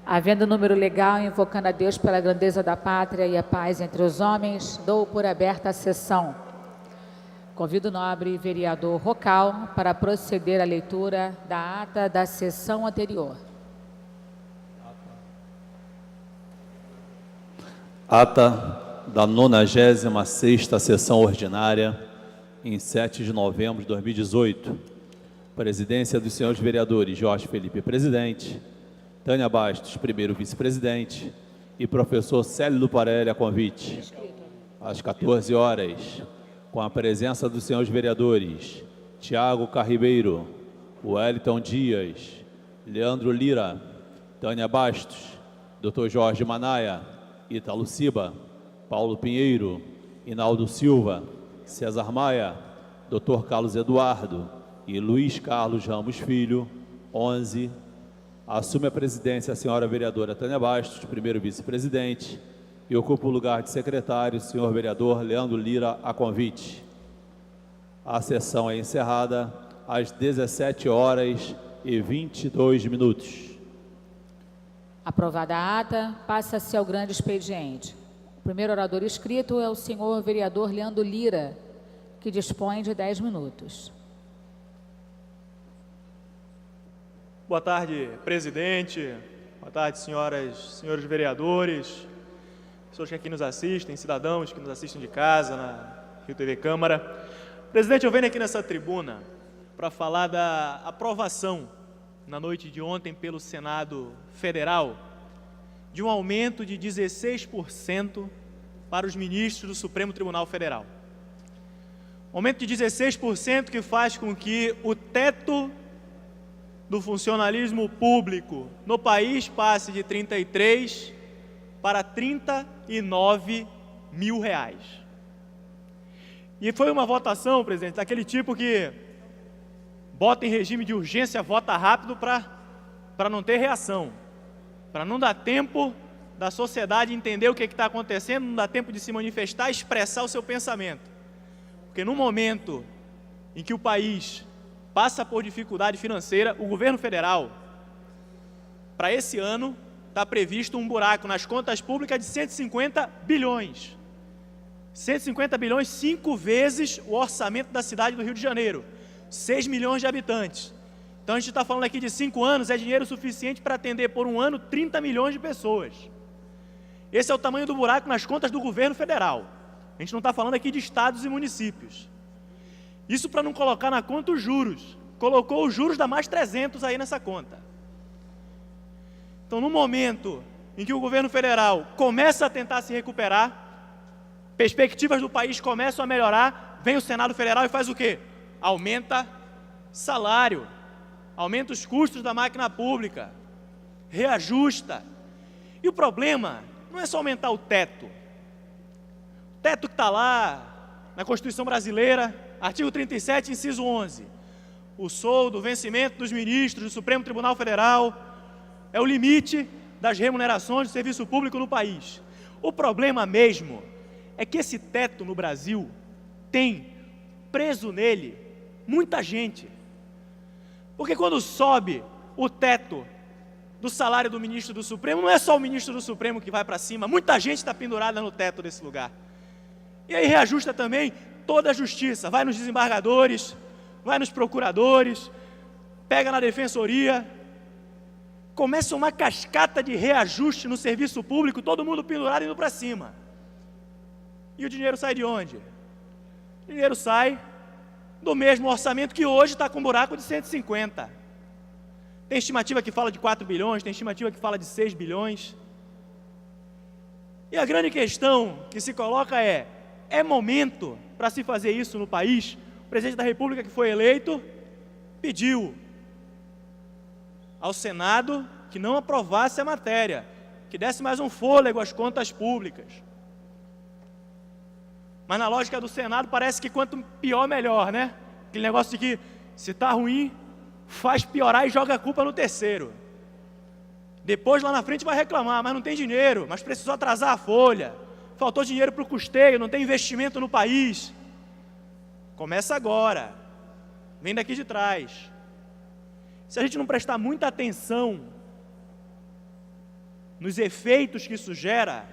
Havendo número legal, invocando a Deus pela grandeza da pátria e a paz entre os homens, dou por aberta a sessão. Convido o nobre vereador Rocal para proceder à leitura da ata da sessão anterior. Ata da 96ª sessão ordinária, em 7 de novembro de 2018. Presidência dos senhores vereadores Jorge Felipe, presidente, Tânia Bastos, primeiro vice-presidente, e professor Célio Luparelli, a convite. Às 14 horas, com a presença dos senhores vereadores Tiago Carribeiro, Wellington Dias, Leandro Lira, Tânia Bastos, Dr. Jorge Manaia, Ítalo Ciba, Paulo Pinheiro, Inaldo Silva, César Maia, Dr. Carlos Eduardo e Luiz Carlos Ramos Filho, 11. Assume a presidência a senhora vereadora Tânia Bastos, primeiro vice-presidente, e ocupa o lugar de secretário o senhor vereador Leandro Lira, a convite. A sessão é encerrada às 17h22. Aprovada a ata, passa-se ao grande expediente. O primeiro orador inscrito é o senhor vereador Leandro Lira, que dispõe de 10 minutos. Boa tarde, presidente. Boa tarde, senhoras e senhores vereadores, pessoas que aqui nos assistem, cidadãos que nos assistem de casa, na Rio TV Câmara. Presidente, eu venho aqui nessa tribuna para falar da aprovação, na noite de ontem, pelo Senado Federal, de um aumento de 16% para os ministros do Supremo Tribunal Federal. Aumento de 16% que faz com que o teto do funcionalismo público no país passe de 33 para 39 mil reais. E foi uma votação, presidente, daquele tipo que bota em regime de urgência, vota rápido para não ter reação, para não dar tempo da sociedade entender o que está acontecendo, não dá tempo de se manifestar, expressar o seu pensamento. Porque no momento em que o país passa por dificuldade financeira, o governo federal, para esse ano, está previsto um buraco nas contas públicas de 150 bilhões. 150 bilhões, 5 vezes o orçamento da cidade do Rio de Janeiro. 6 milhões de habitantes. Então a gente está falando aqui de 5 anos, é dinheiro suficiente para atender por um ano 30 milhões de pessoas. Esse é o tamanho do buraco nas contas do governo federal. A gente não está falando aqui de estados e municípios. Isso para não colocar na conta os juros. Colocou os juros da mais 300 aí nessa conta. Então, no momento em que o governo federal começa a tentar se recuperar, perspectivas do país começam a melhorar, vem o Senado Federal e faz o quê? Aumenta salário, aumenta os custos da máquina pública, reajusta. E o problema não é só aumentar o teto. O teto que está lá na Constituição Brasileira, artigo 37, inciso 11. O soldo, o vencimento dos ministros do Supremo Tribunal Federal é o limite das remunerações do serviço público no país. O problema mesmo é que esse teto no Brasil tem preso nele muita gente. Porque quando sobe o teto do salário do ministro do Supremo, não é só o ministro do Supremo que vai para cima, muita gente está pendurada no teto desse lugar. E aí reajusta também toda a justiça, vai nos desembargadores, vai nos procuradores, pega na defensoria, começa uma cascata de reajuste no serviço público, todo mundo pendurado indo para cima. E o dinheiro sai de onde? O dinheiro sai do mesmo orçamento que hoje está com um buraco de 150. Tem estimativa que fala de 4 bilhões, tem estimativa que fala de 6 bilhões. E a grande questão que se coloca é momento para se fazer isso no país? O presidente da República que foi eleito pediu ao Senado que não aprovasse a matéria, que desse mais um fôlego às contas públicas. Mas na lógica do Senado parece que quanto pior, melhor, né? Aquele negócio de que se está ruim, faz piorar e joga a culpa no terceiro. Depois lá na frente vai reclamar, mas não tem dinheiro, mas precisou atrasar a folha, faltou dinheiro para o custeio, não tem investimento no país. Começa agora, vem daqui de trás. Se a gente não prestar muita atenção nos efeitos que isso gera,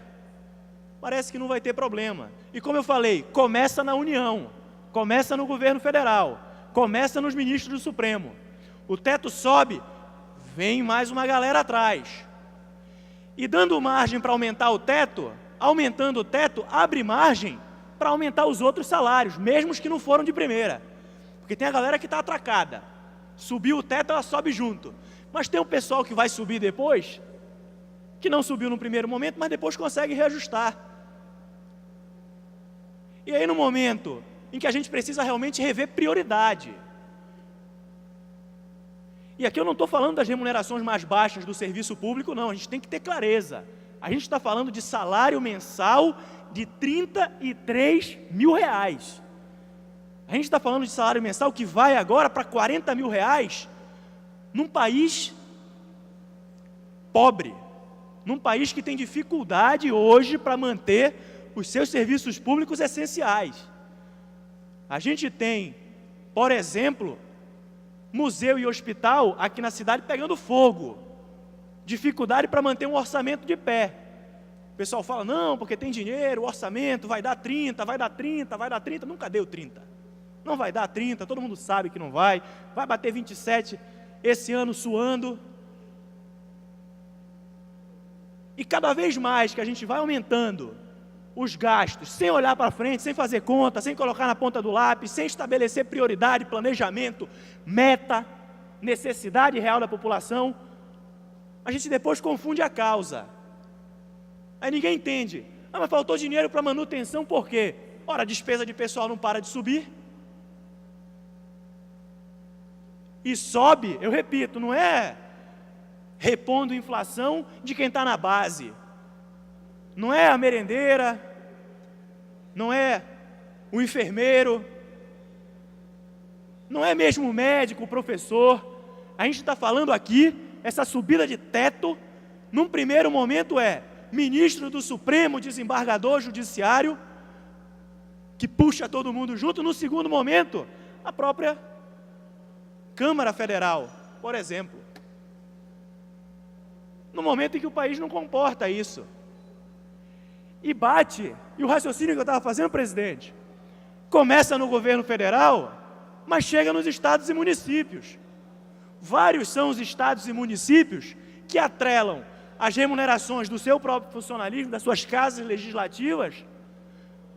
parece que não vai ter problema. E como eu falei, começa na União, começa no governo federal, começa nos ministros do Supremo. O teto sobe, vem mais uma galera atrás. E dando margem para aumentar o teto, aumentando o teto, abre margem para aumentar os outros salários, mesmo os que não foram de primeira. Porque tem a galera que está atracada. Subiu o teto, ela sobe junto. Mas tem o pessoal que vai subir depois, que não subiu no primeiro momento, mas depois consegue reajustar. E aí no momento em que a gente precisa realmente rever prioridade. E aqui eu não estou falando das remunerações mais baixas do serviço público, não, a gente tem que ter clareza. A gente está falando de salário mensal de R$33 mil. A gente está falando de salário mensal que vai agora para R$40 mil num país pobre, num país que tem dificuldade hoje para manter os seus serviços públicos essenciais. A gente tem, por exemplo, museu e hospital aqui na cidade pegando fogo, dificuldade para manter um orçamento de pé. O pessoal fala, não, porque tem dinheiro, o orçamento vai dar 30, vai dar 30, vai dar 30, nunca deu 30. Não vai dar 30, todo mundo sabe que não vai bater 27 esse ano suando. E cada vez mais que a gente vai aumentando os gastos, sem olhar para frente, sem fazer conta, sem colocar na ponta do lápis, sem estabelecer prioridade, planejamento, meta, necessidade real da população, a gente depois confunde a causa. Aí ninguém entende. Ah, mas faltou dinheiro para manutenção, por quê? Ora, a despesa de pessoal não para de subir. E sobe, eu repito, não é repondo inflação de quem está na base. Não é a merendeira, não é o enfermeiro, não é mesmo o médico, o professor. A gente está falando aqui, essa subida de teto, num primeiro momento é ministro do Supremo, desembargador judiciário, que puxa todo mundo junto. No segundo momento, a própria Câmara Federal, por exemplo. No momento em que o país não comporta isso. E bate, e o raciocínio que eu estava fazendo, presidente, começa no governo federal, mas chega nos estados e municípios. Vários são os estados e municípios que atrelam as remunerações do seu próprio funcionalismo, das suas casas legislativas,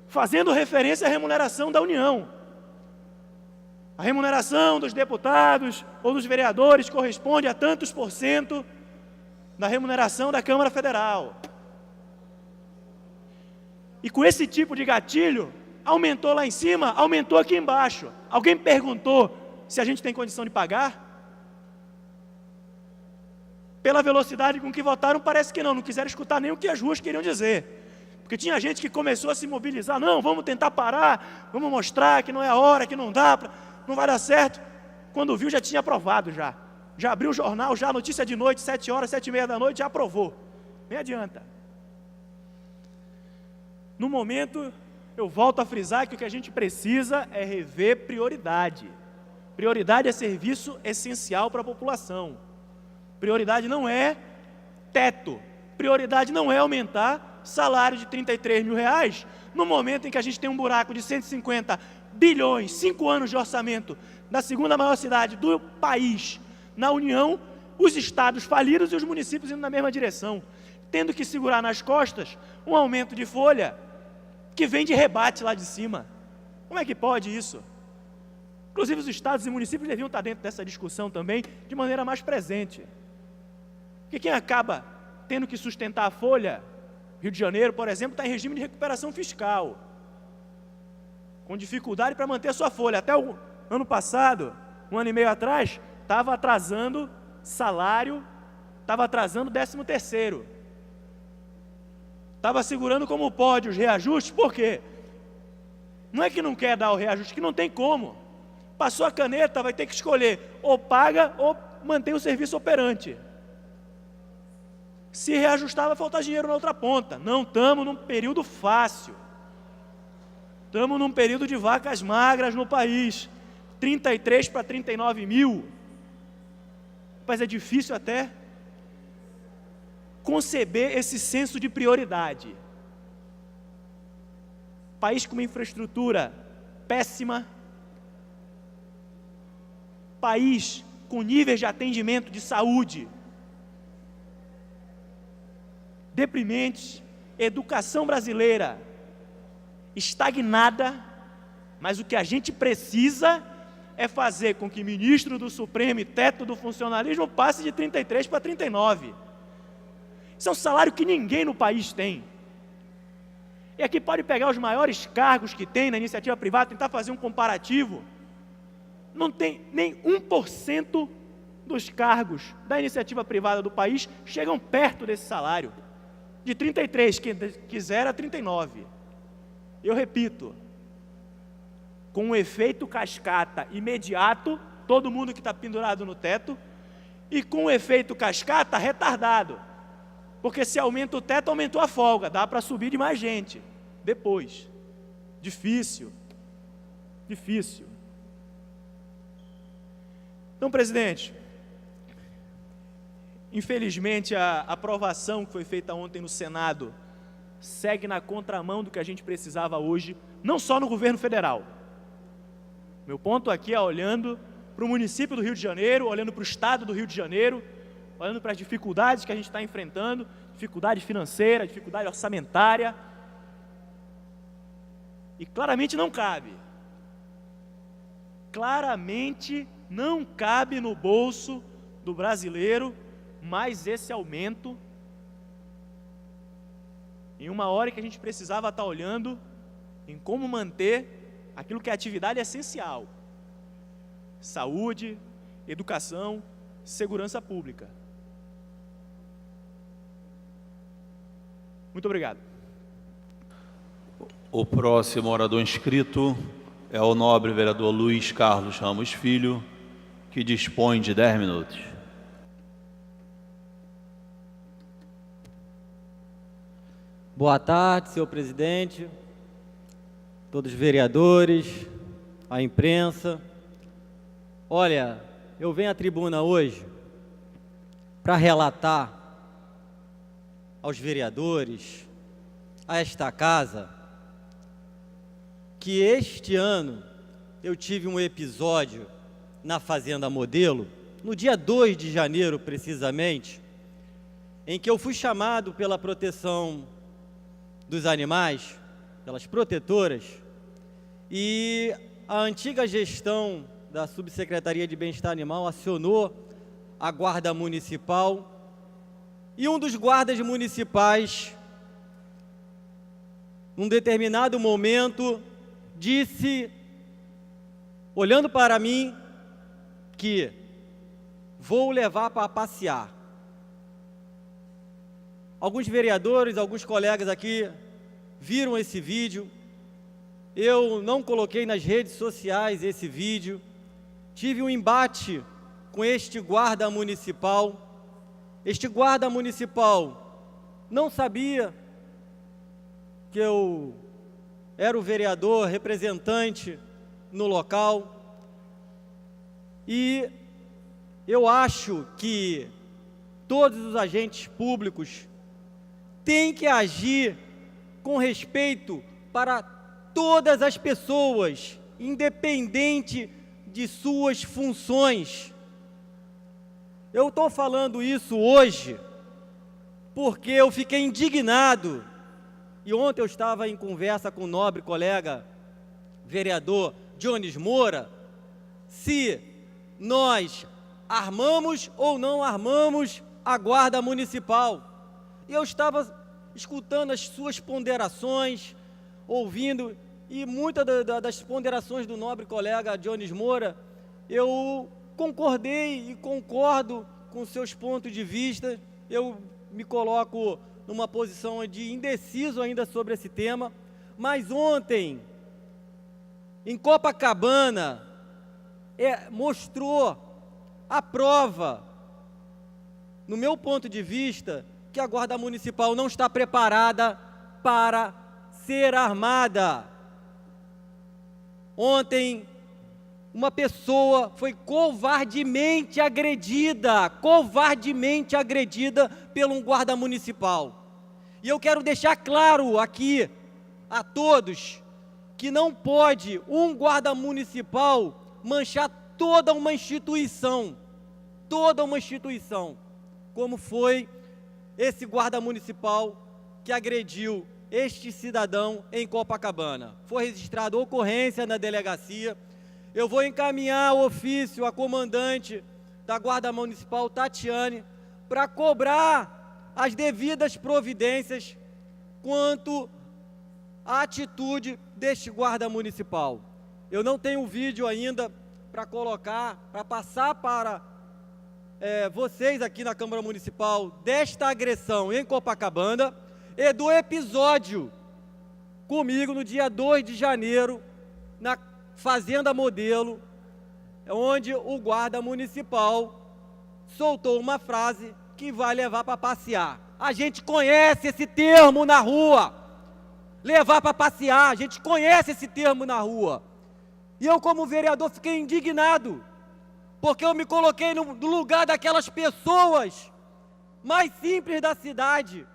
fazendo referência à remuneração da União. A remuneração dos deputados ou dos vereadores corresponde a tantos por cento da remuneração da Câmara Federal. E com esse tipo de gatilho, aumentou lá em cima, aumentou aqui embaixo. Alguém perguntou se a gente tem condição de pagar? Pela velocidade com que votaram, parece que não quiseram escutar nem o que as ruas queriam dizer. Porque tinha gente que começou a se mobilizar, não, vamos tentar parar, vamos mostrar que não é a hora, que não dá, não vai dar certo. Quando viu, já tinha aprovado já. Já abriu o jornal, já notícia de noite, 7 horas, 7h30 da noite, já aprovou. Nem adianta. No momento, eu volto a frisar que o que a gente precisa é rever prioridade. Prioridade é serviço essencial para a população. Prioridade não é teto. Prioridade não é aumentar salário de R$33 mil, no momento em que a gente tem um buraco de 150 bilhões, 5 anos de orçamento, da segunda maior cidade do país, na União, os estados falidos e os municípios indo na mesma direção, tendo que segurar nas costas um aumento de folha que vem de rebate lá de cima. Como é que pode isso? Inclusive os estados e municípios deviam estar dentro dessa discussão também, de maneira mais presente. Porque quem acaba tendo que sustentar a folha, Rio de Janeiro, por exemplo, está em regime de recuperação fiscal, com dificuldade para manter a sua folha. Até o ano passado, 1 ano e meio atrás, estava atrasando salário, estava atrasando 13º. Estava segurando como pode os reajustes, por quê? Não é que não quer dar o reajuste, que não tem como. Passou a caneta, vai ter que escolher, ou paga ou mantém o serviço operante. Se reajustar, vai faltar dinheiro na outra ponta. Não estamos num período fácil. Estamos num período de vacas magras no país. 33 para 39 mil. Mas é difícil até conceber esse senso de prioridade. País com uma infraestrutura péssima, país com níveis de atendimento de saúde deprimentes, educação brasileira estagnada, mas o que a gente precisa é fazer com que ministro do Supremo e teto do funcionalismo passe de 33 para 39. Isso é um salário que ninguém no país tem. E aqui pode pegar os maiores cargos que tem na iniciativa privada, tentar fazer um comparativo. Não tem nem 1% dos cargos da iniciativa privada do país chegam perto desse salário. De 33, quem quiser, a 39. Eu repito, com um efeito cascata imediato, todo mundo que está pendurado no teto, e com um efeito cascata retardado. Porque se aumenta o teto, aumentou a folga, dá para subir de mais gente. Depois. Difícil. Então, presidente, infelizmente a aprovação que foi feita ontem no Senado segue na contramão do que a gente precisava hoje, não só no governo federal. Meu ponto aqui é olhando para o município do Rio de Janeiro, olhando para o estado do Rio de Janeiro, olhando para as dificuldades que a gente está enfrentando, dificuldade financeira, dificuldade orçamentária, e claramente não cabe no bolso do brasileiro mais esse aumento, em uma hora que a gente precisava estar olhando em como manter aquilo que é atividade essencial: saúde, educação, segurança pública. Muito obrigado. O próximo orador inscrito é o nobre vereador Luiz Carlos Ramos Filho, que dispõe de 10 minutos. Boa tarde, senhor presidente, todos os vereadores, a imprensa. Olha, eu venho à tribuna hoje para relatar aos vereadores, a esta casa, que este ano eu tive um episódio na Fazenda Modelo, no dia 2 de janeiro precisamente, em que eu fui chamado pela proteção dos animais, pelas protetoras, e a antiga gestão da Subsecretaria de Bem-Estar Animal acionou a Guarda Municipal, e um dos guardas municipais, num determinado momento, disse, olhando para mim, que vou levar para passear. Alguns vereadores, alguns colegas aqui viram esse vídeo. Eu não coloquei nas redes sociais esse vídeo. Tive um embate com este guarda municipal. Este guarda municipal não sabia que eu era o vereador representante no local. E eu acho que todos os agentes públicos têm que agir com respeito para todas as pessoas, independente de suas funções. Eu estou falando isso hoje porque eu fiquei indignado, e ontem eu estava em conversa com o nobre colega vereador Jones Moura, se nós armamos ou não armamos a Guarda Municipal. E eu estava escutando as suas ponderações, ouvindo, e muitas das ponderações do nobre colega Jones Moura, eu concordei e concordo com seus pontos de vista. Eu me coloco numa posição de indeciso ainda sobre esse tema, mas ontem, em Copacabana, mostrou a prova, no meu ponto de vista, que a Guarda Municipal não está preparada para ser armada. Ontem, uma pessoa foi covardemente agredida por um guarda municipal. E eu quero deixar claro aqui a todos que não pode um guarda municipal manchar toda uma instituição, como foi esse guarda municipal que agrediu este cidadão em Copacabana. Foi registrada ocorrência na delegacia. Eu vou encaminhar o ofício à comandante da Guarda Municipal, Tatiane, para cobrar as devidas providências quanto à atitude deste guarda municipal. Eu não tenho vídeo ainda para colocar, para passar para vocês aqui na Câmara Municipal desta agressão em Copacabana e do episódio comigo no dia 2 de janeiro, na Fazenda Modelo, onde o guarda municipal soltou uma frase que vai levar para passear. A gente conhece esse termo na rua, levar para passear, a gente conhece esse termo na rua. E eu, como vereador, fiquei indignado, porque eu me coloquei no lugar daquelas pessoas mais simples da cidade,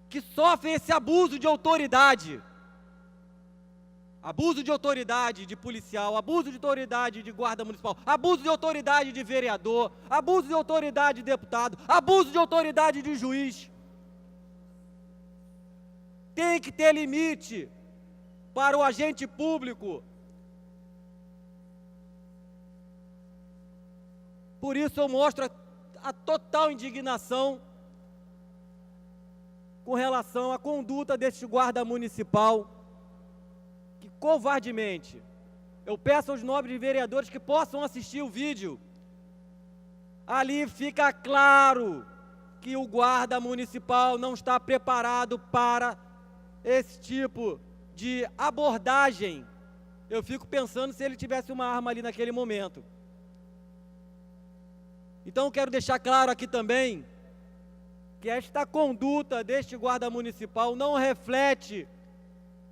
que sofrem esse abuso de autoridade. Abuso de autoridade de policial, abuso de autoridade de guarda municipal, abuso de autoridade de vereador, abuso de autoridade de deputado, abuso de autoridade de juiz. Tem que ter limite para o agente público. Por isso eu mostro a total indignação com relação à conduta deste guarda municipal, que covardemente, eu peço aos nobres vereadores que possam assistir o vídeo. Ali fica claro que o guarda municipal não está preparado para esse tipo de abordagem. Eu fico pensando se ele tivesse uma arma ali naquele momento. Então eu quero deixar claro aqui também que esta conduta deste guarda municipal não reflete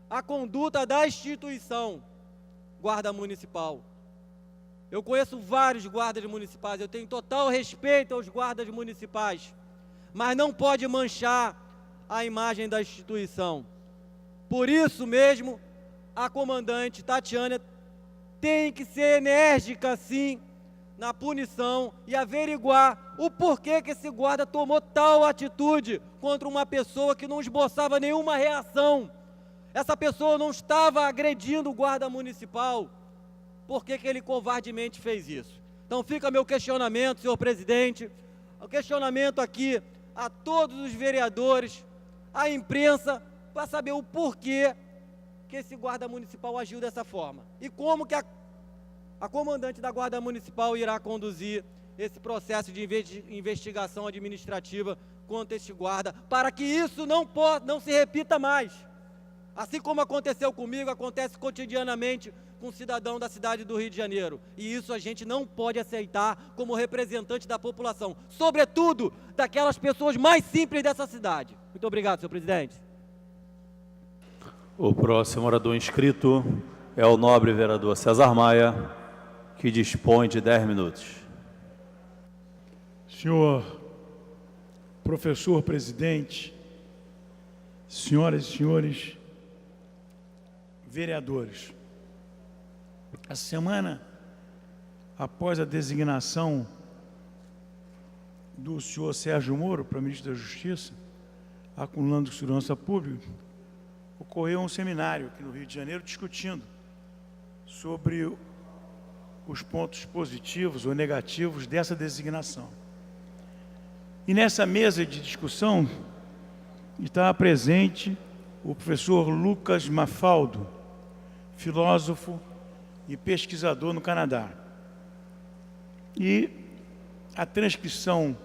a conduta da instituição guarda municipal. Eu conheço vários guardas municipais, eu tenho total respeito aos guardas municipais, mas não pode manchar a imagem da instituição. Por isso mesmo, a comandante Tatiana tem que ser enérgica, sim, na punição e averiguar o porquê que esse guarda tomou tal atitude contra uma pessoa que não esboçava nenhuma reação. Essa pessoa não estava agredindo o guarda municipal. Por que ele covardemente fez isso? Então fica meu questionamento, senhor presidente, o questionamento aqui a todos os vereadores, à imprensa, para saber o porquê que esse guarda municipal agiu dessa forma. E como que a comandante da Guarda Municipal irá conduzir esse processo de investigação administrativa contra este guarda, para que isso não se repita mais. Assim como aconteceu comigo, acontece cotidianamente com um cidadão da cidade do Rio de Janeiro. E isso a gente não pode aceitar como representante da população, sobretudo daquelas pessoas mais simples dessa cidade. Muito obrigado, senhor presidente. O próximo orador inscrito é o nobre vereador César Maia, que dispõe de 10 minutos. Senhor professor presidente, senhoras e senhores vereadores, essa semana, após a designação do senhor Sérgio Moro para ministro da Justiça, acumulando segurança pública, ocorreu um seminário aqui no Rio de Janeiro discutindo sobre os pontos positivos ou negativos dessa designação. E nessa mesa de discussão estava presente o professor Lucas Mafaldo, filósofo e pesquisador no Canadá. E a transcrição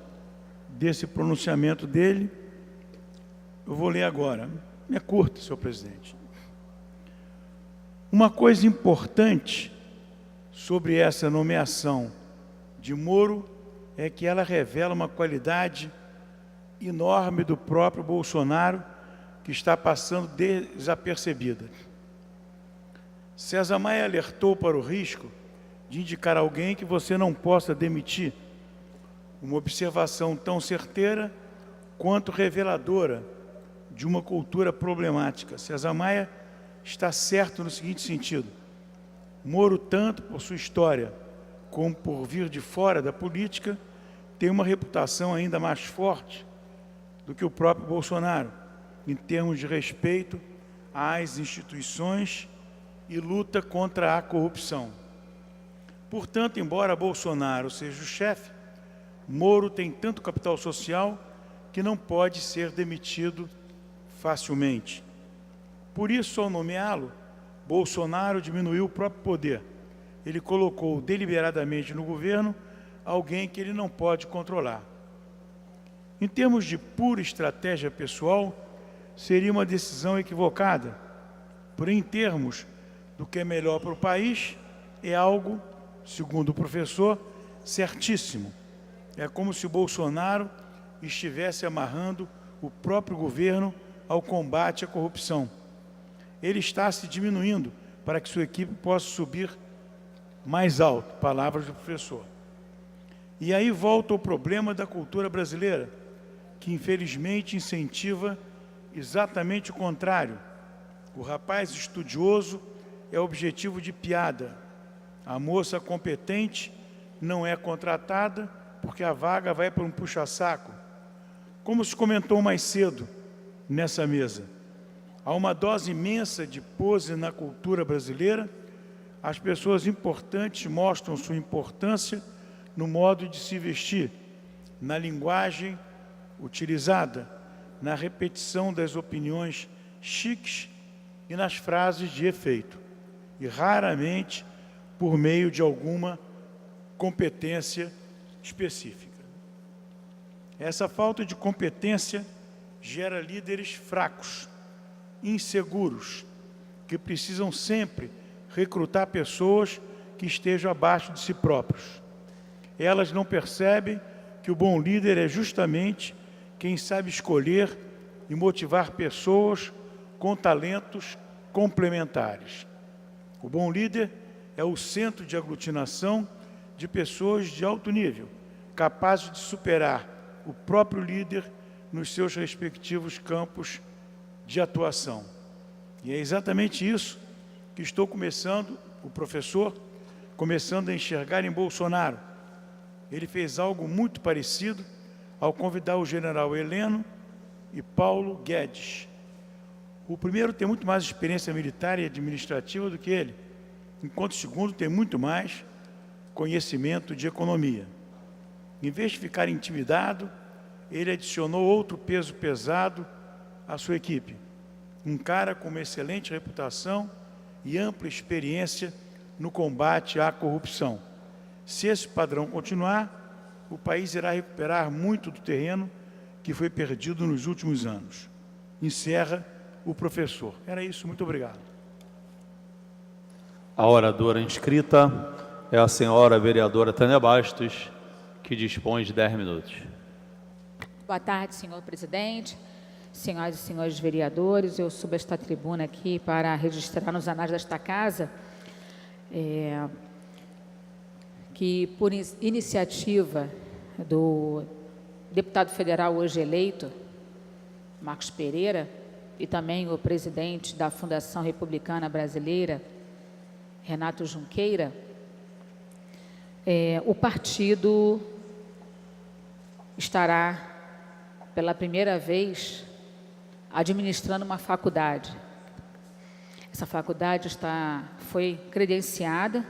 desse pronunciamento dele, eu vou ler agora. É curta, senhor presidente. Uma coisa importante sobre essa nomeação de Moro é que ela revela uma qualidade enorme do próprio Bolsonaro, que está passando desapercebida. César Maia alertou para o risco de indicar alguém que você não possa demitir. Uma observação tão certeira quanto reveladora de uma cultura problemática. César Maia está certo no seguinte sentido: Moro, tanto por sua história como por vir de fora da política, tem uma reputação ainda mais forte do que o próprio Bolsonaro, em termos de respeito às instituições e luta contra a corrupção. Portanto, embora Bolsonaro seja o chefe, Moro tem tanto capital social que não pode ser demitido facilmente. Por isso, ao nomeá-lo, Bolsonaro diminuiu o próprio poder. Ele colocou deliberadamente no governo alguém que ele não pode controlar. Em termos de pura estratégia pessoal, seria uma decisão equivocada. Porém, em termos do que é melhor para o país, é algo, segundo o professor, certíssimo. É como se o Bolsonaro estivesse amarrando o próprio governo ao combate à corrupção. Ele está se diminuindo para que sua equipe possa subir mais alto, palavras do professor. E aí volta o problema da cultura brasileira, que infelizmente incentiva exatamente o contrário. O rapaz estudioso é objetivo de piada. A moça competente não é contratada porque a vaga vai para um puxa-saco. Como se comentou mais cedo nessa mesa, há uma dose imensa de pose na cultura brasileira. As pessoas importantes mostram sua importância no modo de se vestir, na linguagem utilizada, na repetição das opiniões chiques e nas frases de efeito, e raramente por meio de alguma competência específica. Essa falta de competência gera líderes fracos, inseguros, que precisam sempre recrutar pessoas que estejam abaixo de si próprios. Elas não percebem que o bom líder é justamente quem sabe escolher e motivar pessoas com talentos complementares. O bom líder é o centro de aglutinação de pessoas de alto nível, capazes de superar o próprio líder nos seus respectivos campos de atuação. E é exatamente isso que estou começando, o professor, começando a enxergar em Bolsonaro. Ele fez algo muito parecido ao convidar o general Heleno e Paulo Guedes. O primeiro tem muito mais experiência militar e administrativa do que ele, enquanto o segundo tem muito mais conhecimento de economia. Em vez de ficar intimidado, ele adicionou outro peso pesado à sua equipe. Um cara com uma excelente reputação e ampla experiência no combate à corrupção. Se esse padrão continuar, o país irá recuperar muito do terreno que foi perdido nos últimos anos. Encerra o professor. Era isso, muito obrigado. A oradora inscrita é a senhora vereadora Tânia Bastos, que dispõe de 10 minutos. Boa tarde, senhor presidente, senhoras e senhores vereadores. Eu subo esta tribuna aqui para registrar nos anais desta casa que, por iniciativa do deputado federal hoje eleito, Marcos Pereira, e também o presidente da Fundação Republicana Brasileira, Renato Junqueira, o partido estará, pela primeira vez, administrando uma faculdade. Essa faculdade foi credenciada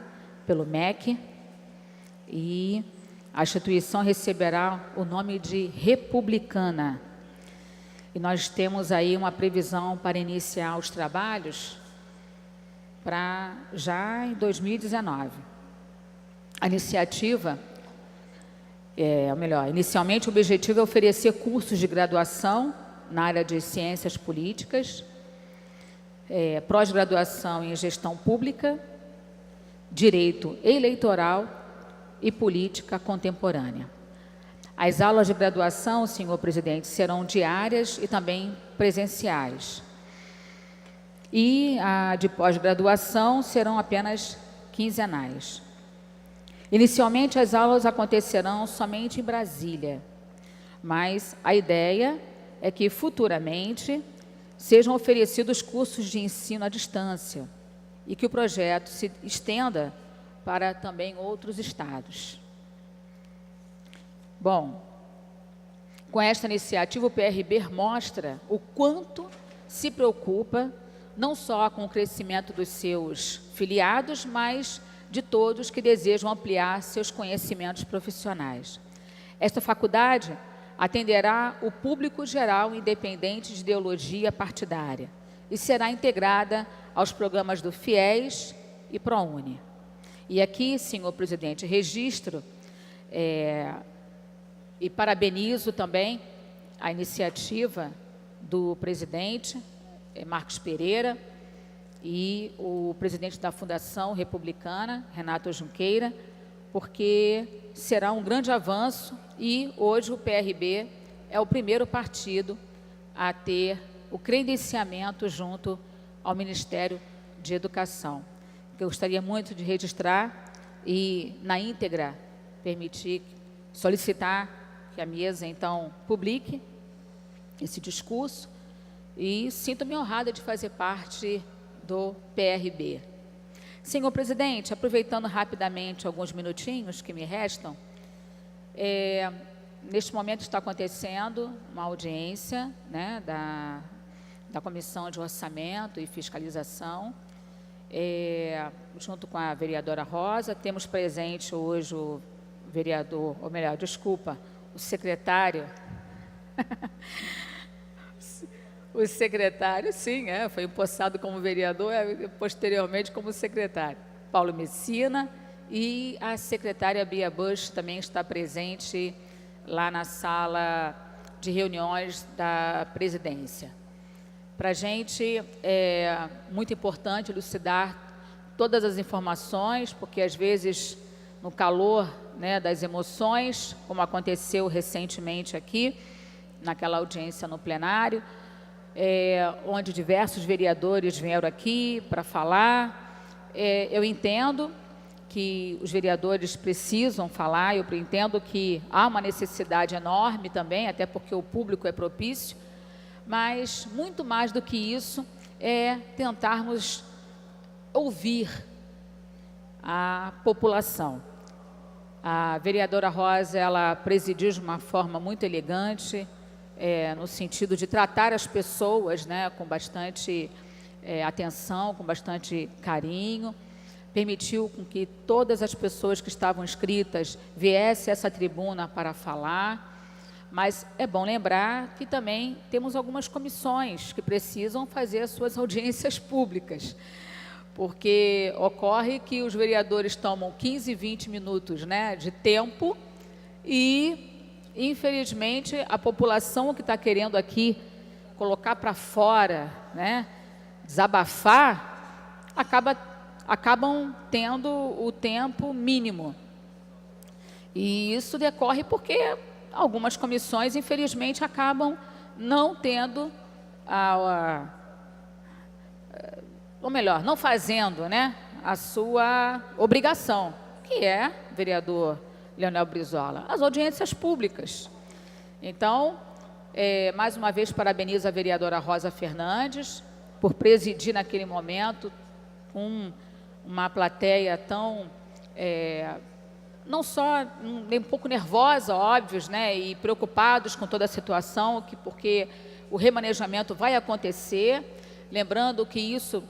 pelo MEC e a instituição receberá o nome de Republicana. E nós temos aí uma previsão para iniciar os trabalhos para já em 2019. A iniciativa, inicialmente o objetivo é oferecer cursos de graduação na área de ciências políticas, pós-graduação em gestão pública, direito eleitoral e política contemporânea. As aulas de graduação, senhor presidente, serão diárias e também presenciais. e a de pós-graduação serão apenas quinzenais. Inicialmente, as aulas acontecerão somente em Brasília, mas a ideia é que futuramente sejam oferecidos cursos de ensino à distância e que o projeto se estenda para também outros estados. Bom, com esta iniciativa, o PRB mostra o quanto se preocupa não só com o crescimento dos seus filiados, mas de todos que desejam ampliar seus conhecimentos profissionais. Esta faculdade atenderá o público geral independente de ideologia partidária e será integrada aos programas do FIES e ProUni. E aqui, senhor presidente, registro e parabenizo também a iniciativa do presidente Marcos Pereira e o presidente da Fundação Republicana, Renato Junqueira, porque será um grande avanço e hoje o PRB é o primeiro partido a ter o credenciamento junto ao Ministério de Educação. Eu gostaria muito de registrar e, na íntegra, solicitar que a mesa, então, publique esse discurso e sinto-me honrada de fazer parte do PRB. Senhor presidente, aproveitando rapidamente alguns minutinhos que me restam, neste momento está acontecendo uma audiência, né, da Comissão de Orçamento e Fiscalização, junto com a vereadora Rosa. Temos presente hoje o vereador, ou melhor, desculpa, o secretário. O secretário, sim, foi empossado como vereador, posteriormente como secretário, Paulo Messina, e a secretária Bia Bush também está presente lá na sala de reuniões da presidência. Para a gente é muito importante elucidar todas as informações, porque às vezes, no calor, né, das emoções, como aconteceu recentemente aqui, naquela audiência no plenário, onde diversos vereadores vieram aqui para falar. Eu entendo que os vereadores precisam falar, eu entendo que há uma necessidade enorme também, até porque o público é propício, mas muito mais do que isso é tentarmos ouvir a população. A vereadora Rosa, ela presidiu de uma forma muito elegante, no sentido de tratar as pessoas, né, com bastante atenção, com bastante carinho, permitiu com que todas as pessoas que estavam inscritas viessem a essa tribuna para falar, mas é bom lembrar que também temos algumas comissões que precisam fazer as suas audiências públicas, porque ocorre que os vereadores tomam 15, 20 minutos, né, de tempo e, infelizmente, a população que está querendo aqui colocar para fora, né, desabafar, acabam tendo o tempo mínimo. E isso decorre porque algumas comissões, infelizmente, acabam não tendo, ou melhor, não fazendo, né, a sua obrigação, que é, vereador Leonel Brizola, as audiências públicas. Então, mais uma vez, parabenizo a vereadora Rosa Fernandes por presidir naquele momento uma plateia tão, não só um pouco nervosa, óbvios, né, e preocupados com toda a situação, porque o remanejamento vai acontecer, lembrando que isso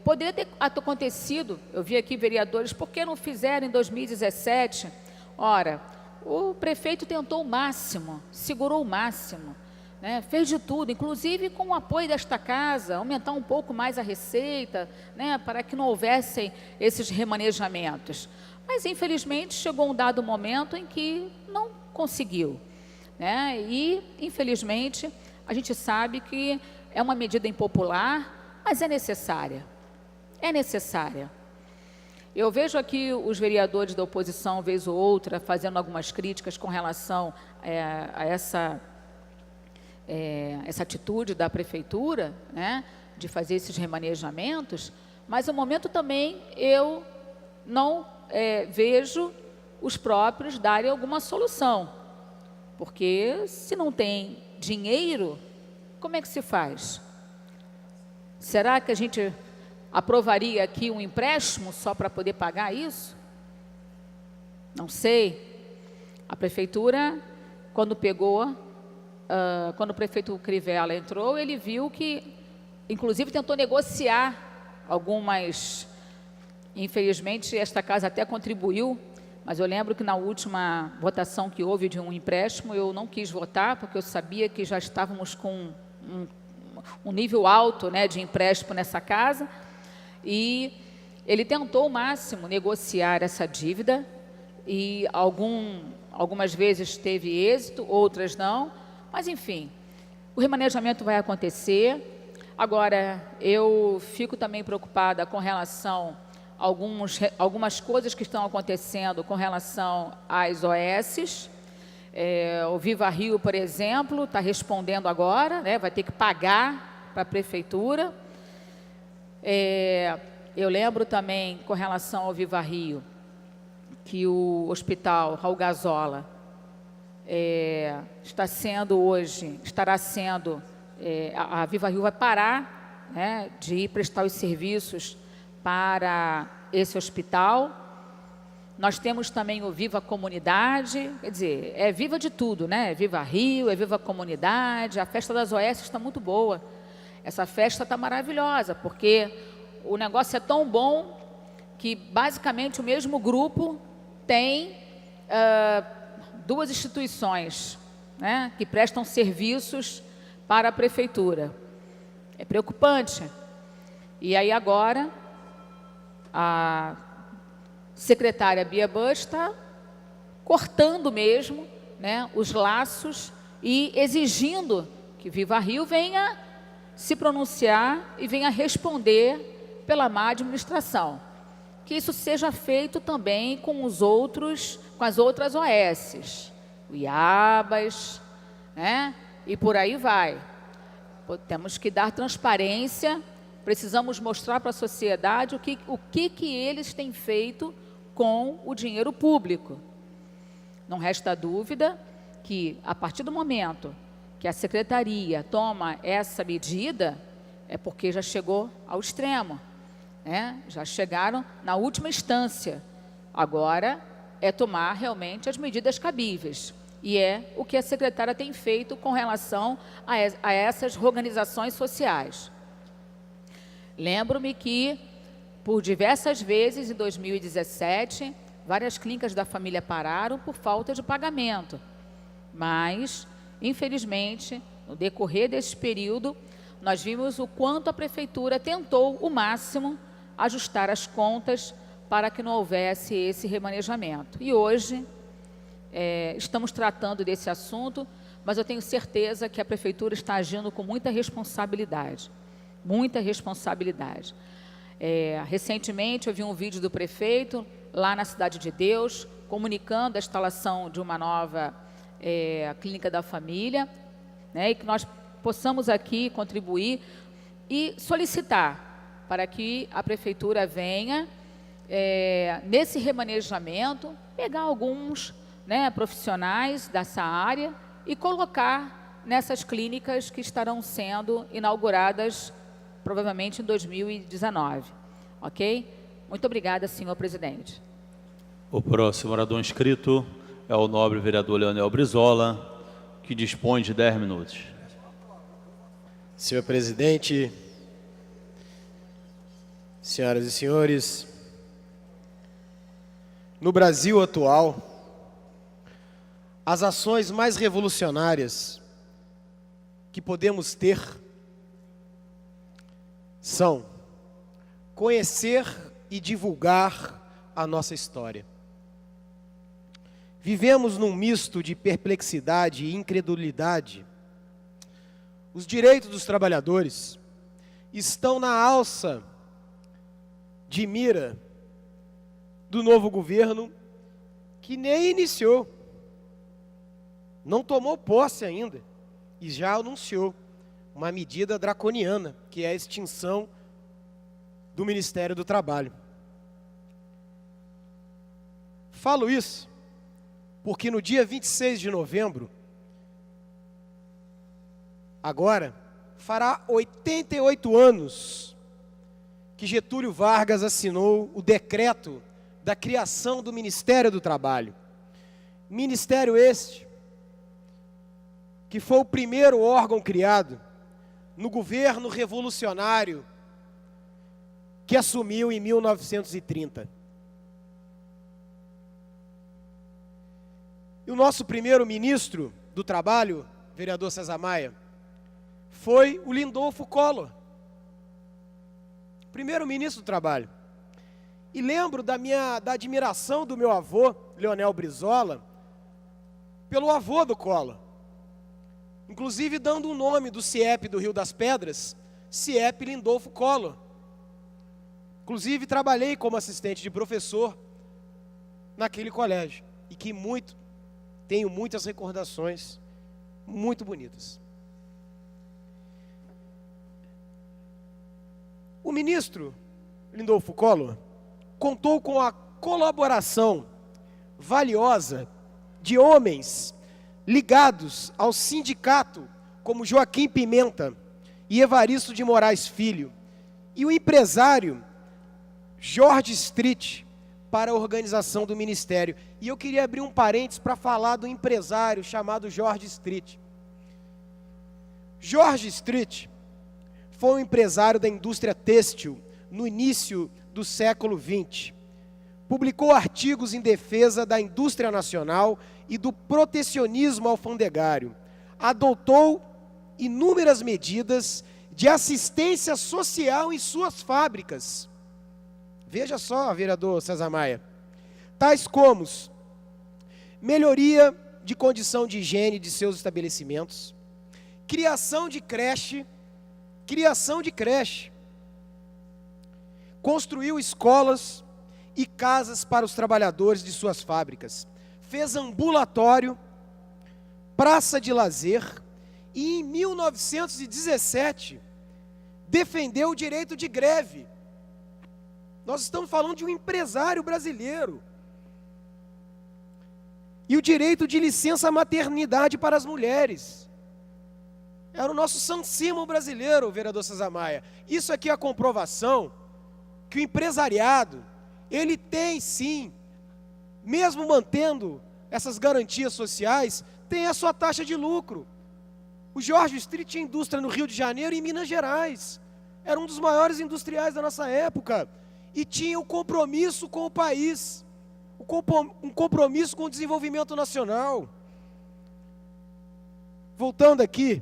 poderia ter acontecido. Eu vi aqui vereadores, por que não fizeram em 2017? Ora, o prefeito tentou o máximo, segurou o máximo, né, fez de tudo, inclusive com o apoio desta casa, aumentar um pouco mais a receita, né, para que não houvessem esses remanejamentos. Mas, infelizmente, chegou um dado momento em que não conseguiu, né, e, infelizmente, a gente sabe que é uma medida impopular, mas é necessária. É necessária. Eu vejo aqui os vereadores da oposição, vez ou outra, fazendo algumas críticas com relação a essa atitude da prefeitura, né, de fazer esses remanejamentos, mas no momento também eu não vejo os próprios darem alguma solução, porque se não tem dinheiro, como é que se faz? Será que a gente aprovaria aqui um empréstimo só para poder pagar isso? Não sei. A prefeitura, quando o prefeito Crivella entrou, ele viu que, inclusive, tentou negociar algumas. Infelizmente, esta casa até contribuiu, mas eu lembro que na última votação que houve de um empréstimo, eu não quis votar, porque eu sabia que já estávamos com um nível alto, né, de empréstimo nessa casa, e ele tentou ao máximo negociar essa dívida, e algumas vezes teve êxito, outras não, mas enfim, o remanejamento vai acontecer. Agora, eu fico também preocupada com relação a algumas coisas que estão acontecendo com relação às OSs. O Viva Rio, por exemplo, está respondendo agora, né, vai ter que pagar para a prefeitura. Eu lembro também, com relação ao Viva Rio, que o hospital Raul Gazola estará sendo, a Viva Rio vai parar, né, de ir prestar os serviços para esse hospital. Nós temos também o Viva Comunidade, quer dizer, é Viva de tudo, né? Viva Rio, é Viva Comunidade, a festa das OS está muito boa. Essa festa está maravilhosa, porque o negócio é tão bom que basicamente o mesmo grupo tem duas instituições, né, que prestam serviços para a prefeitura. É preocupante. E aí agora a secretária Bia Bush está cortando mesmo, né, os laços e exigindo que Viva Rio venha se pronunciar e venha responder pela má administração. Que isso seja feito também com as outras OSs, o IABAS, né, e por aí vai. Temos que dar transparência, precisamos mostrar para a sociedade o que eles têm feito com o dinheiro público. Não resta dúvida que, a partir do momento que a secretaria toma essa medida, é porque já chegou ao extremo, né? Já chegaram na última instância. Agora é tomar realmente as medidas cabíveis. E é o que a secretária tem feito com relação a essas organizações sociais. Lembro-me que, por diversas vezes, em 2017, várias clínicas da família pararam por falta de pagamento. Mas, infelizmente, no decorrer desse período, nós vimos o quanto a prefeitura tentou o máximo ajustar as contas para que não houvesse esse remanejamento. E hoje estamos tratando desse assunto, mas eu tenho certeza que a prefeitura está agindo com muita responsabilidade. Muita responsabilidade. Recentemente eu vi um vídeo do prefeito lá na Cidade de Deus, comunicando a instalação de uma nova clínica da família, né, e que nós possamos aqui contribuir e solicitar para que a prefeitura venha, nesse remanejamento, pegar alguns, né, profissionais dessa área e colocar nessas clínicas que estarão sendo inauguradas provavelmente em 2019. Ok? Muito obrigada, senhor presidente. O próximo orador inscrito é o nobre vereador Leonel Brizola, que dispõe de 10 minutos. Senhor presidente, senhoras e senhores, no Brasil atual, as ações mais revolucionárias que podemos ter são conhecer e divulgar a nossa história. Vivemos num misto de perplexidade e incredulidade. Os direitos dos trabalhadores estão na alça de mira do novo governo, que nem iniciou, não tomou posse ainda e já anunciou uma medida draconiana, que é a extinção do Ministério do Trabalho. Falo isso porque no dia 26 de novembro, agora, fará 88 anos que Getúlio Vargas assinou o decreto da criação do Ministério do Trabalho. Ministério este que foi o primeiro órgão criado no governo revolucionário que assumiu em 1930. E o nosso primeiro ministro do Trabalho, vereador César Maia, foi o Lindolfo Collor, primeiro ministro do Trabalho. E lembro da admiração do meu avô, Leonel Brizola, pelo avô do Collor. Inclusive dando o nome do CIEP do Rio das Pedras, CIEP Lindolfo Collor. Inclusive trabalhei como assistente de professor naquele colégio. E que tenho muitas recordações muito bonitas. O ministro Lindolfo Collor contou com a colaboração valiosa de homens ligados ao sindicato, como Joaquim Pimenta e Evaristo de Moraes Filho, e o empresário Jorge Street para a organização do Ministério. E eu queria abrir um parênteses para falar do empresário chamado Jorge Street. Jorge Street foi um empresário da indústria têxtil no início do século XX. Publicou artigos em defesa da indústria nacional e do protecionismo alfandegário. Adotou inúmeras medidas de assistência social em suas fábricas. Veja só, vereador César Maia. Tais como melhoria de condição de higiene de seus estabelecimentos, criação de creche, construiu escolas e casas para os trabalhadores de suas fábricas, fez ambulatório, praça de lazer e em 1917 defendeu o direito de greve. Nós estamos falando de um empresário brasileiro. E o direito de licença maternidade para as mulheres. Era o nosso San Simon brasileiro, vereador César Maia. Isso aqui é a comprovação que o empresariado, ele tem sim, mesmo mantendo essas garantias sociais, tem a sua taxa de lucro. O Jorge Street tinha indústria no Rio de Janeiro e em Minas Gerais. Era um dos maiores industriais da nossa época. E tinha um compromisso com o país, um compromisso com o desenvolvimento nacional. Voltando aqui,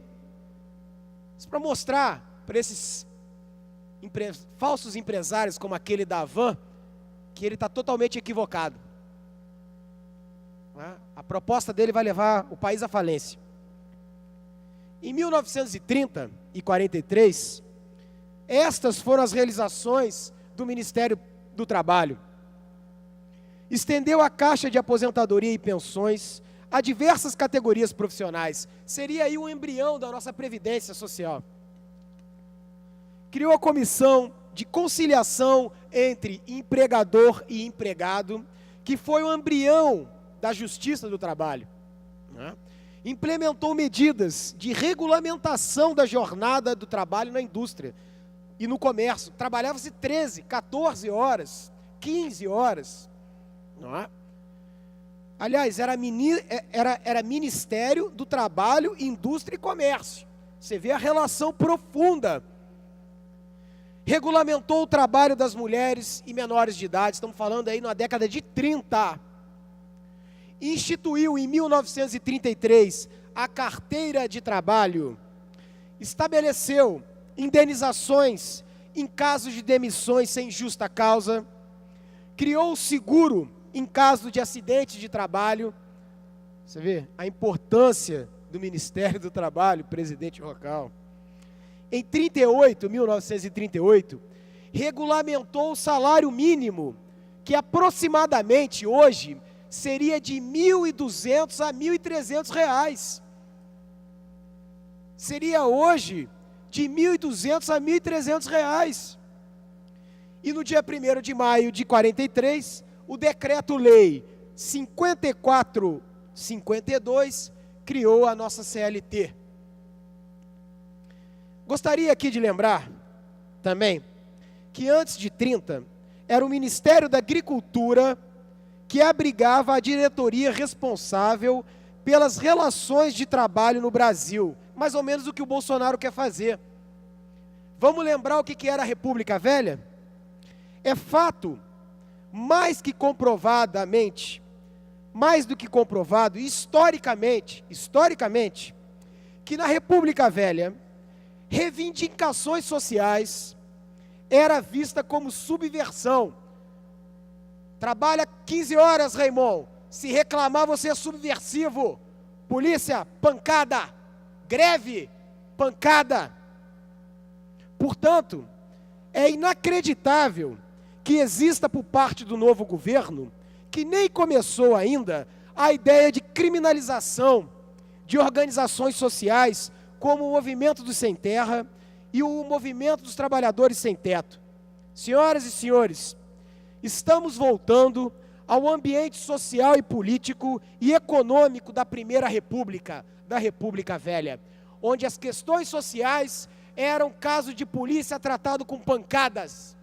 para mostrar para esses falsos empresários como aquele da Havan, que ele está totalmente equivocado. A proposta dele vai levar o país à falência. Em 1930 e 43, estas foram as realizações do Ministério do Trabalho. Estendeu a caixa de aposentadoria e pensões a diversas categorias profissionais. Seria aí um embrião da nossa previdência social. Criou a comissão de conciliação entre empregador e empregado, que foi o embrião da Justiça do Trabalho. Implementou medidas de regulamentação da jornada do trabalho na indústria e no comércio. Trabalhava-se 13, 14 horas, 15 horas. Aliás, era Ministério do Trabalho, Indústria e Comércio. Você vê a relação profunda. Regulamentou o trabalho das mulheres e menores de idade, estamos falando aí na década de 30. Instituiu em 1933 a carteira de trabalho. Estabeleceu indenizações em caso de demissões sem justa causa. Criou o seguro em caso de acidente de trabalho. Você vê a importância do Ministério do Trabalho, presidente Rocal. Em 1938, regulamentou o salário mínimo, que aproximadamente hoje seria de R$ 1.200 a R$ 1.300. Seria hoje de R$ 1.200 a R$ 1.300. E no dia 1º de maio de 43, o Decreto-Lei 5452 criou a nossa CLT. Gostaria aqui de lembrar também que antes de 30 era o Ministério da Agricultura que abrigava a diretoria responsável pelas relações de trabalho no Brasil, mais ou menos o que o Bolsonaro quer fazer. Vamos lembrar o que era a República Velha? É fato, mais que comprovadamente, mais do que comprovado, historicamente, que na República Velha, reivindicações sociais era vista como subversão. Trabalha 15 horas, Raimon. Se reclamar, você é subversivo. Polícia, pancada. Greve, pancada. Portanto, é inacreditável que exista por parte do novo governo, que nem começou ainda, a ideia de criminalização de organizações sociais como o Movimento dos Sem Terra e o Movimento dos Trabalhadores Sem Teto. Senhoras e senhores, estamos voltando ao ambiente social e político e econômico da Primeira República, da República Velha, onde as questões sociais eram caso de polícia tratado com pancadas.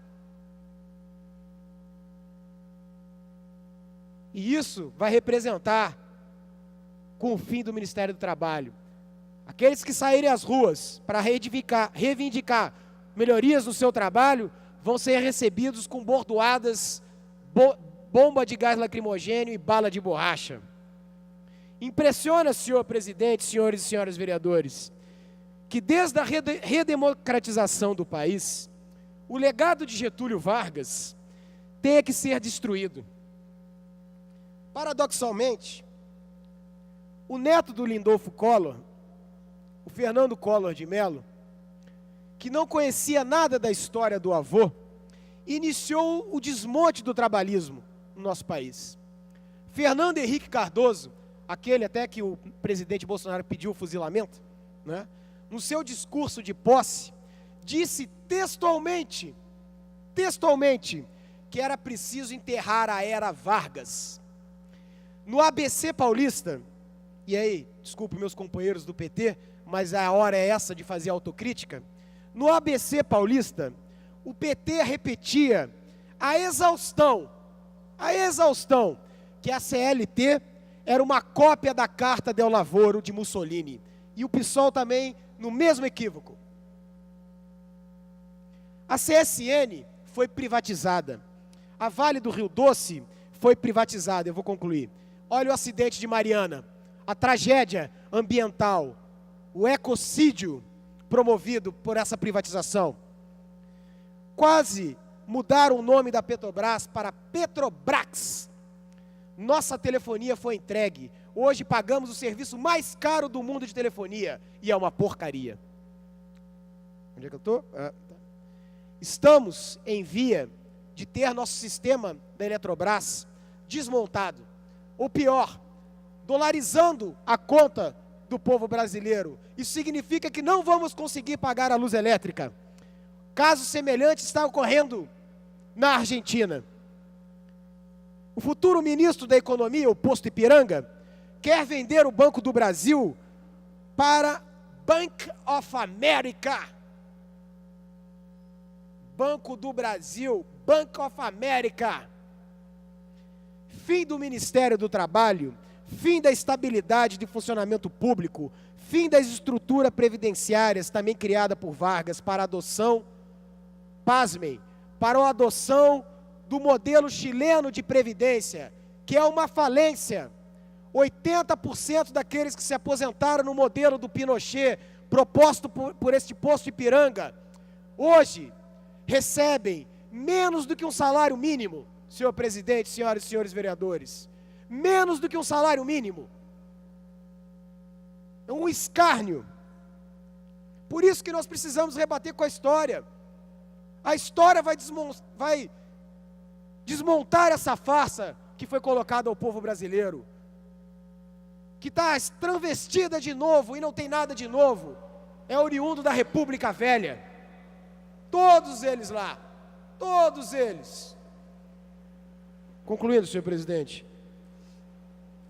E isso vai representar com o fim do Ministério do Trabalho. Aqueles que saírem às ruas para reivindicar melhorias no seu trabalho vão ser recebidos com bordoadas, bomba de gás lacrimogêneo e bala de borracha. Impressiona, senhor presidente, senhores e senhoras vereadores, que desde a redemocratização do país, o legado de Getúlio Vargas tenha que ser destruído. Paradoxalmente, o neto do Lindolfo Collor, o Fernando Collor de Mello, que não conhecia nada da história do avô, iniciou o desmonte do trabalhismo no nosso país. Fernando Henrique Cardoso, aquele até que o presidente Bolsonaro pediu o fuzilamento, né? No seu discurso de posse, disse textualmente, que era preciso enterrar a era Vargas. No ABC Paulista, e aí, desculpe meus companheiros do PT, mas a hora é essa de fazer autocrítica. No ABC Paulista, o PT repetia a exaustão, que a CLT era uma cópia da Carta del Lavoro de Mussolini. E o PSOL também no mesmo equívoco. A CSN foi privatizada. A Vale do Rio Doce foi privatizada. Eu vou concluir. Olha o acidente de Mariana, a tragédia ambiental, o ecocídio promovido por essa privatização. Quase mudaram o nome da Petrobras para Petrobras. Nossa telefonia foi entregue. Hoje pagamos o serviço mais caro do mundo de telefonia. E é uma porcaria. Onde é que eu estou? Tá. Estamos em via de ter nosso sistema da Eletrobras desmontado. Ou pior, dolarizando a conta do povo brasileiro. Isso significa que não vamos conseguir pagar a luz elétrica. Caso semelhante está ocorrendo na Argentina. O futuro ministro da Economia, o Posto Ipiranga, quer vender o Banco do Brasil para Bank of America. Banco do Brasil, Bank of America. Fim do Ministério do Trabalho, fim da estabilidade de funcionamento público, fim das estruturas previdenciárias também criada por Vargas para adoção, pasmem, para a adoção do modelo chileno de previdência, que é uma falência. 80% daqueles que se aposentaram no modelo do Pinochet, proposto por este Posto Ipiranga, hoje recebem menos do que um salário mínimo, senhor presidente, senhoras e senhores vereadores. Menos do que um salário mínimo. É um escárnio. Por isso que nós precisamos rebater com a história. A história vai desmontar essa farsa que foi colocada ao povo brasileiro, que está travestida de novo e não tem nada de novo. é oriundo da República Velha. Todos eles lá, todos eles. Concluindo, senhor presidente.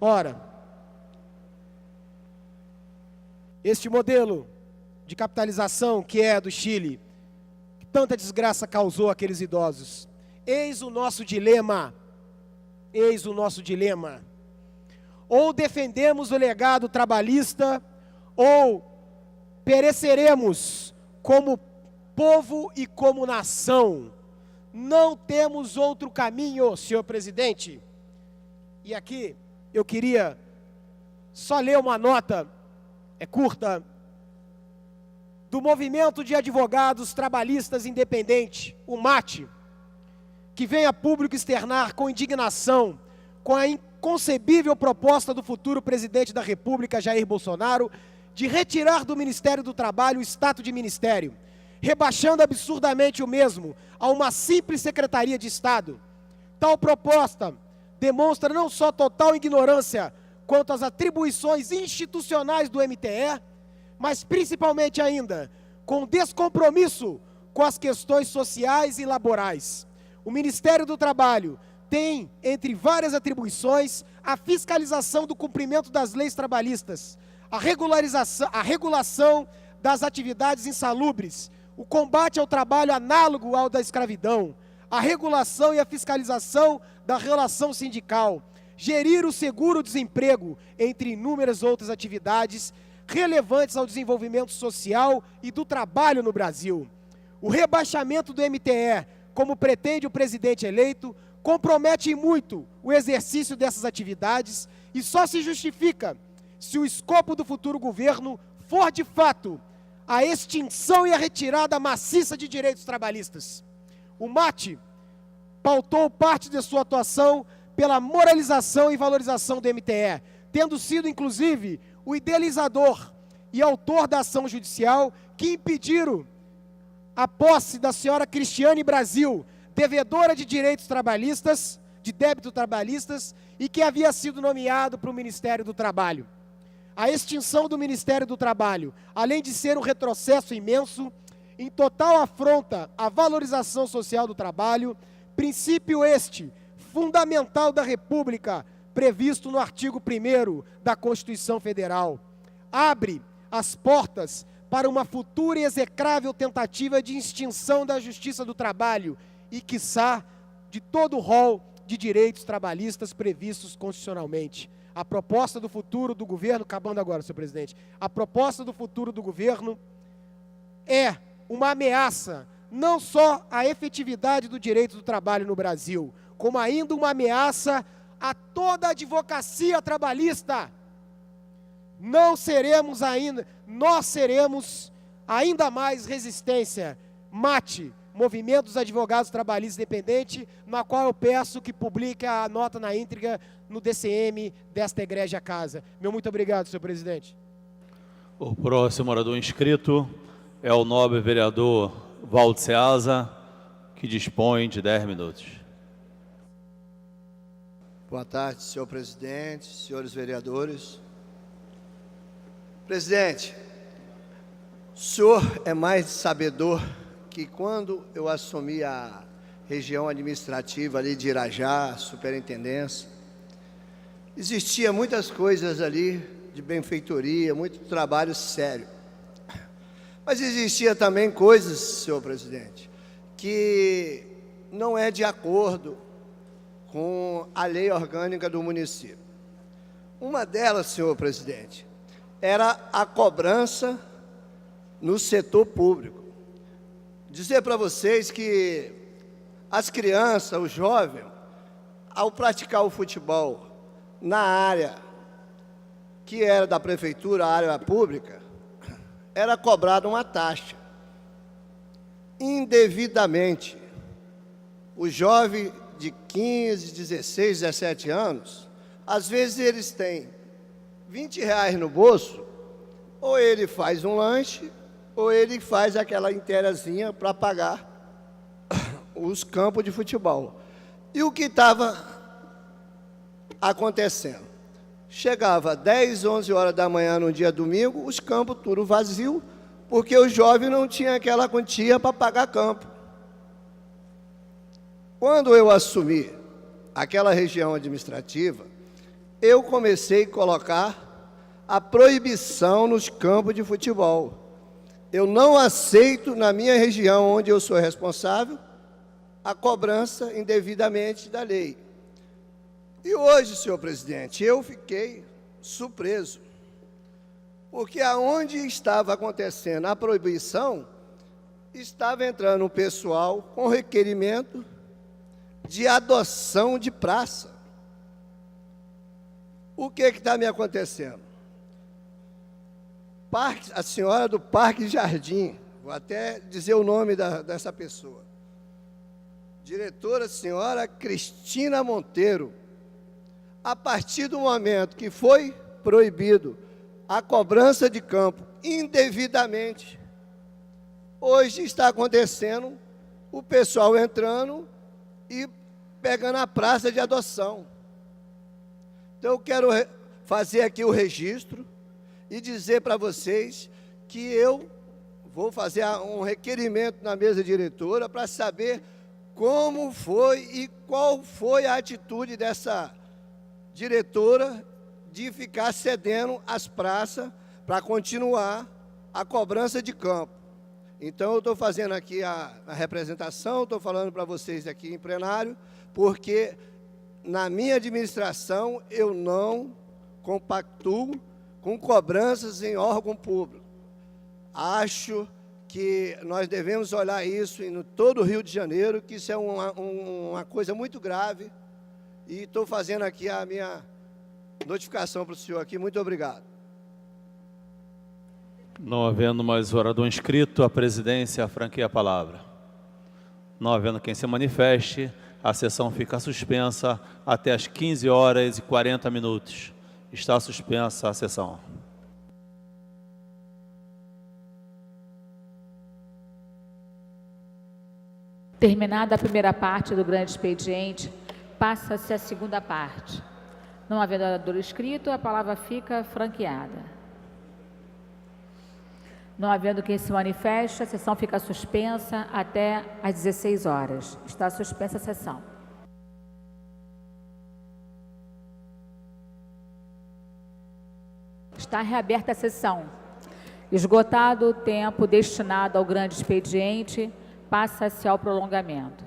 Ora, este modelo de capitalização que é do Chile, que tanta desgraça causou àqueles idosos, eis o nosso dilema, eis o nosso dilema. Ou defendemos o legado trabalhista, ou pereceremos como povo e como nação. Não temos outro caminho, senhor presidente. E aqui eu queria só ler uma nota, curta, do Movimento de Advogados Trabalhistas Independente, o MAT, que vem a público externar com indignação com a inconcebível proposta do futuro presidente da República, Jair Bolsonaro, de retirar do Ministério do Trabalho o status de ministério, rebaixando absurdamente o mesmo a uma simples Secretaria de Estado. Tal proposta demonstra não só total ignorância quanto às atribuições institucionais do MTE, mas principalmente ainda com descompromisso com as questões sociais e laborais. O Ministério do Trabalho tem, entre várias atribuições, a fiscalização do cumprimento das leis trabalhistas, a regulação das atividades insalubres, o combate ao trabalho análogo ao da escravidão, a regulação e a fiscalização da relação sindical, gerir o seguro-desemprego, entre inúmeras outras atividades relevantes ao desenvolvimento social e do trabalho no Brasil. O rebaixamento do MTE, como pretende o presidente eleito, compromete muito o exercício dessas atividades e só se justifica se o escopo do futuro governo for, de fato, a extinção e a retirada maciça de direitos trabalhistas. O MAT pautou parte de sua atuação pela moralização e valorização do MTE, tendo sido, inclusive, o idealizador e autor da ação judicial que impediram a posse da senhora Cristiane Brasil, devedora de direitos trabalhistas, de débito trabalhistas, e que havia sido nomeado para o Ministério do Trabalho. A extinção do Ministério do Trabalho, além de ser um retrocesso imenso, em total afronta à valorização social do trabalho, princípio este, fundamental da República, previsto no artigo 1º da Constituição Federal, abre as portas para uma futura e execrável tentativa de extinção da justiça do trabalho e, quiçá, de todo o rol de direitos trabalhistas previstos constitucionalmente. A proposta do futuro do governo, acabando agora, senhor presidente, a proposta do futuro do governo é uma ameaça, não só à efetividade do direito do trabalho no Brasil, como ainda uma ameaça a toda a advocacia trabalhista. Nós seremos ainda mais resistência. MAT, Movimento dos Advogados Trabalhistas Independentes, na qual eu peço que publique a nota na íntegra no DCM desta egrégia casa. Meu muito obrigado, senhor presidente. O próximo orador inscrito é o nobre vereador Valdo Ceasa, que dispõe de 10 minutos. Boa tarde, senhor presidente, senhores vereadores. Presidente, o senhor é mais sabedor que quando eu assumi a região administrativa ali de Irajá, superintendência, existia muitas coisas ali de benfeitoria, muito trabalho sério. Mas existia também coisas, senhor presidente, que não é de acordo com a lei orgânica do município. Uma delas, senhor presidente, era a cobrança no setor público. Dizer para vocês que as crianças, os jovens, ao praticar o futebol na área que era da prefeitura, a área pública, era cobrada uma taxa, indevidamente. O jovem de 15, 16, 17 anos, às vezes eles têm R$20 no bolso, ou ele faz um lanche, ou ele faz aquela inteirazinha para pagar os campos de futebol. E o que estava acontecendo? Chegava 10, 11 horas da manhã no dia domingo, os campos tudo vazio, porque o jovem não tinha aquela quantia para pagar campo. Quando eu assumi aquela região administrativa, eu comecei a colocar a proibição nos campos de futebol. Eu não aceito, na minha região, onde eu sou responsável, a cobrança indevidamente da lei. E hoje, senhor presidente, eu fiquei surpreso, porque aonde estava acontecendo a proibição, estava entrando um pessoal com requerimento de adoção de praça. O que está me acontecendo? A senhora do Parque Jardim, vou até dizer o nome dessa pessoa, diretora senhora Cristina Monteiro, a partir do momento que foi proibido a cobrança de campo indevidamente, hoje está acontecendo o pessoal entrando e pegando a praça de adoção. Então eu quero fazer aqui o registro e dizer para vocês que eu vou fazer um requerimento na mesa diretora para saber como foi e qual foi a atitude dessa diretora de ficar cedendo as praças para continuar a cobrança de campo. Então, eu estou fazendo aqui a representação, estou falando para vocês aqui em plenário, porque na minha administração eu não compactuo com cobranças em órgão público. Acho que nós devemos olhar isso em todo o Rio de Janeiro, que isso é uma coisa muito grave, e estou fazendo aqui a minha notificação para o senhor aqui. Muito obrigado. Não havendo mais orador inscrito, a presidência franqueia a palavra. Não havendo quem se manifeste, a sessão fica suspensa até às 15h40. Está suspensa a sessão. Terminada a primeira parte do grande expediente, passa-se a segunda parte. Não havendo orador inscrito, a palavra fica franqueada. Não havendo quem se manifeste, a sessão fica suspensa até às 16h. Está suspensa a sessão. Está reaberta a sessão. Esgotado o tempo destinado ao grande expediente, passa-se ao prolongamento.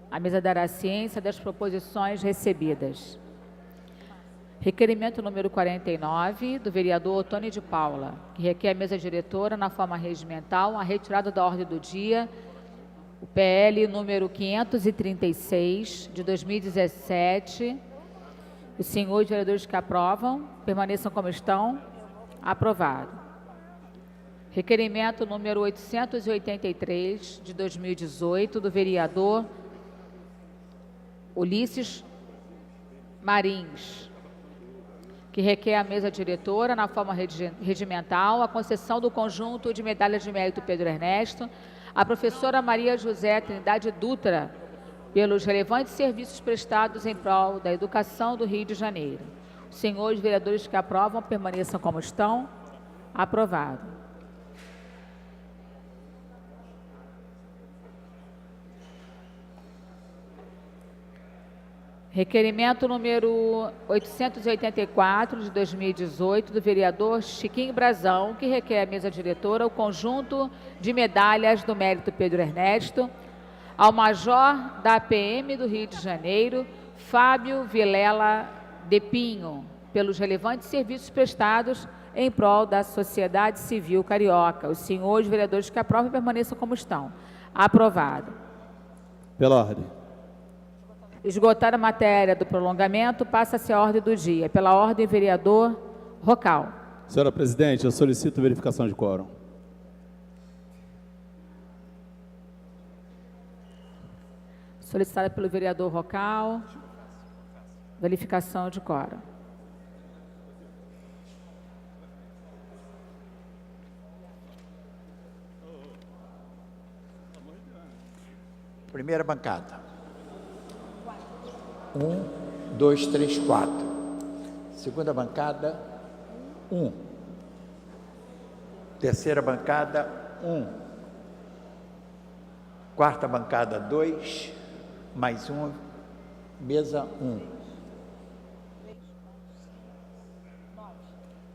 A mesa dará ciência das proposições recebidas. Requerimento número 49, do vereador Otônio de Paula, que requer a mesa diretora, na forma regimental, a retirada da ordem do dia, o PL número 536, de 2017. Os senhores vereadores que aprovam, permaneçam como estão. Aprovado. Requerimento número 883, de 2018, do vereador Ulisses Marins, que requer à mesa diretora, na forma regimental, a concessão do conjunto de medalhas de mérito Pedro Ernesto à professora Maria José Trindade Dutra, pelos relevantes serviços prestados em prol da educação do Rio de Janeiro. Os senhores vereadores que aprovam, permaneçam como estão. Aprovado. Requerimento número 884, de 2018, do vereador Chiquinho Brazão, que requer à mesa diretora o conjunto de medalhas do mérito Pedro Ernesto ao major da PM do Rio de Janeiro, Fábio Vilela de Pinho, pelos relevantes serviços prestados em prol da sociedade civil carioca. Os senhores vereadores que aprovam, permaneçam como estão. Aprovado. Pela ordem. Esgotada a matéria do prolongamento, passa-se a ordem do dia. Pela ordem, vereador Rocal. Senhora presidente, eu solicito verificação de quórum. Solicitada pelo vereador Rocal. Verificação de quórum. Primeira bancada. 1, 2, 3, 4. Segunda bancada, 1. Terceira bancada, 1. Quarta bancada, 2. Mais 1. Mesa, 1.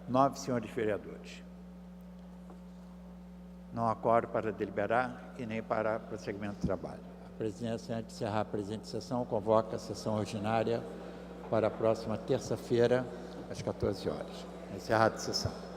9 senhores vereadores. Não há quórum para deliberar e nem para prosseguimento do trabalho. A presidência, antes de encerrar a presente sessão, convoca a sessão ordinária para a próxima terça-feira, às 14 horas. Encerrada a sessão.